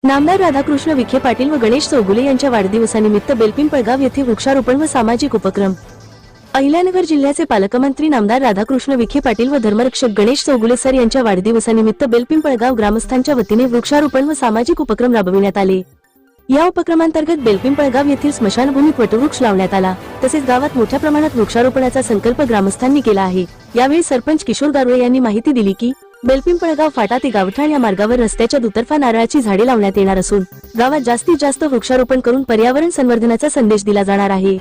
नामदार राधाकृष्ण विखे पाटील व गणेश चौगुले यांच्या वाढदिवसानिमित्त बेलपिंपळगाव येथे वृक्षारोपण व सामाजिक उपक्रम। अहिल्यानगर जिल्ह्याचे पालकमंत्री नामदार राधाकृष्ण विखे पाटील व धर्मरक्षक गणेश चौगुले सर यांच्या वाढदिवसानिमित्त बेलपिंपळगाव ग्रामस्थांच्या वतीने वृक्षारोपण व सामाजिक उपक्रम राबविण्यात आले। या उपक्रमांतर्गत बेलपिंपळगाव येथील स्मशानभूमीत वटवृक्ष लावण्यात आला। तसेच गावात मोठ्या प्रमाणात वृक्षारोपणाचा संकल्प ग्रामस्थांनी केला आहे। यावेळी सरपंच किशोर गारुळे यांनी माहिती दिली की बेलपिंपळगाव फाटा ते गावठाण या मार्गावर रस्त्याच्या दुतर्फा नारळाची झाडे लावण्यात येणार असून गावात जास्तीत जास्त वृक्षारोपण करून पर्यावरण संवर्धनाचा संदेश दिला जाणार आहे।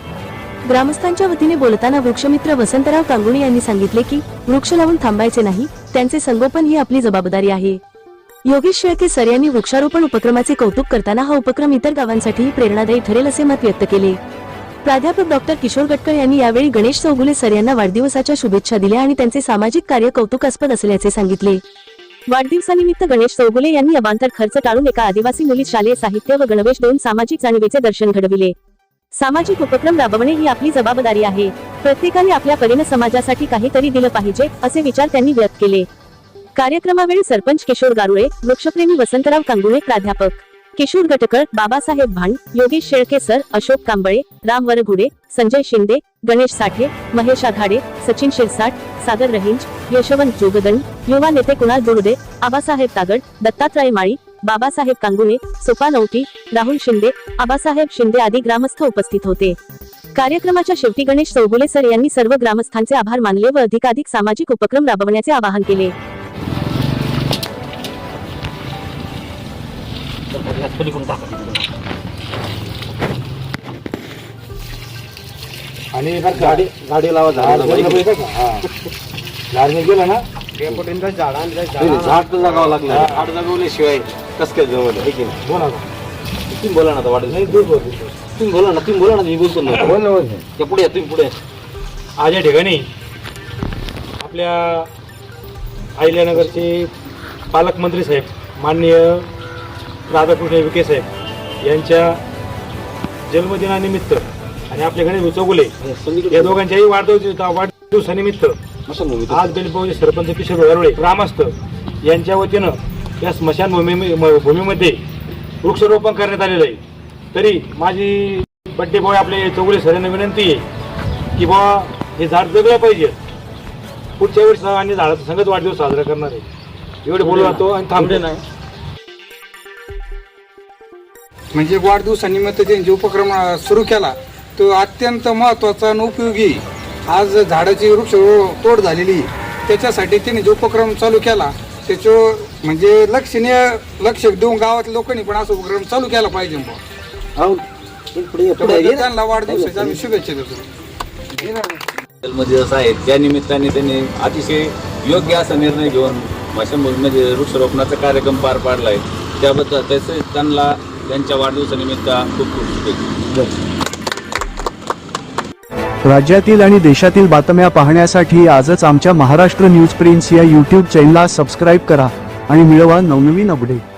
ग्रामस्थांच्या वतीने बोलताना वृक्षमित्र वसंतराव कांगुणे यांनी सांगितले की वृक्ष लावून थांबायचे नाही, त्यांचे संगोपन ही आपली जबाबदारी आहे। योगेश शेळके सर यांनी वृक्षारोपण उपक्रमाचे कौतुक करताना हा उपक्रम इतर गावांसाठीही प्रेरणादायी ठरेल असे मत व्यक्त केले। प्राध्यापक डॉक्टर किशोर गटकर यांनी यावेळी गणेश चौगुले सर यांना वाढदिवसाच्या शुभेच्छा दिल्या आणि त्यांचे सामाजिक कार्य कौतुकास्पद असल्याचे सांगितले। वाढदिवसानिमित्त गणेश चौगुले यांनी अवांतर खर्च टाळून एका आदिवासी मुलीत शालेय साहित्य व गणवेश देऊन सामाजिक जाणीवेचे दर्शन घडविले। सामाजिक उपक्रम राबवणे ही आपली जबाबदारी आहे। प्रत्येकाने आपल्या परीने समाजासाठी काहीतरी दिलं पाहिजे असे विचार त्यांनी व्यक्त केले। कार्यक्रमावेळी सरपंच किशोर गारुळे, वृक्षप्रेमी वसंतराव कांगुळे, प्राध्यापक किशोर गटकर, बाबासाहेब भांड, योगेश शेळके सर, अशोक कांबळे, राम वरघुडे, संजय शिंदे, गणेश साठे, महेश आघाडे, सचिन शिरसाट, सागर रहिंज, यशवंत जोगदंड, युवा नेते कुणाल दुर्दे, आबासाहेब तागड, दत्तात्रय माळी, बाबासाहेब कांगुणे, सोपा नौटी, राहुल शिंदे, आबासाहेब शिंदे आदी ग्रामस्थ उपस्थित होते। कार्यक्रमाच्या शेवटी गणेश चौगुले सर यांनी सर्व ग्रामस्थांचे आभार मानले व अधिकाधिक सामाजिक उपक्रम राबवण्याचे आवाहन केले। आणि गाडी लावा झाड गेलं ना झाड तर जगावं लागलं। झाड जगवल्याशिवाय कस काय जवळ आहे की नाही? बोला ना, तुम्ही बोला ना, वाढत नाही दूर तुम्ही बोला ना, तुम्ही बोला ना, मी बोलतो ना, बोल त्या पुढे तुम्ही पुढे। आज या ठिकाणी आपल्या अहिल्यानगरचे पालकमंत्री साहेब माननीय राधाकृष्ण विखे साहेब यांच्या जन्मदिनानिमित्त आणि आपल्या गणेश चौगुले या दोघांच्याही वाढदिवसानिमित्त आज बेलपिंपळगावचे सरपंच किशोर गारुळे, ग्रामस्थ यांच्या वतीनं या स्मशानभूमीमध्ये वृक्षारोपण करण्यात आलेलं आहे। तरी माझी बड्डे बॉय आपले चौगुले सरांना विनंती आहे की बाबा हे झाड जगलं पाहिजे। पुढच्या वेळेस आणि झाडाचा संगत वाढदिवस साजरा करणार आहे। एवढे बोलू जातो आणि थांबले नाही। म्हणजे वाढदिवसानिमित्त त्यांनी उपक्रम सुरू केला तो अत्यंत महत्त्वाचा आणि उपयोगी। आज झाडाची वृक्ष तोड झालेली, त्याच्यासाठी त्यांनी जो उपक्रम चालू केला त्याचं म्हणजे लक्ष देऊन गावातल्या लोकांनी पण असा उपक्रम चालू केला पाहिजे। त्यांना वाढदिवसाच्या आम्ही शुभेच्छा देतो। जन्मदिवस आहे त्या निमित्ताने त्यांनी अतिशय योग्य असा निर्णय घेऊन स्मशानभूमीमध्ये वृक्षारोपणाचा कार्यक्रम पार पाडला आहे। त्याबद्दल तसेच त्यांना त्यांच्या वाढदिवसानिमित्त खूप खूप शुभेच्छा। राज्यातील आणि देशातील बातम्या पाहण्यासाठी आजच आमच्या महाराष्ट्र न्यूज प्रिन्स या YouTube चॅनलला सबस्क्राईब करा आणि मिळवा नवनवीन अपडेट।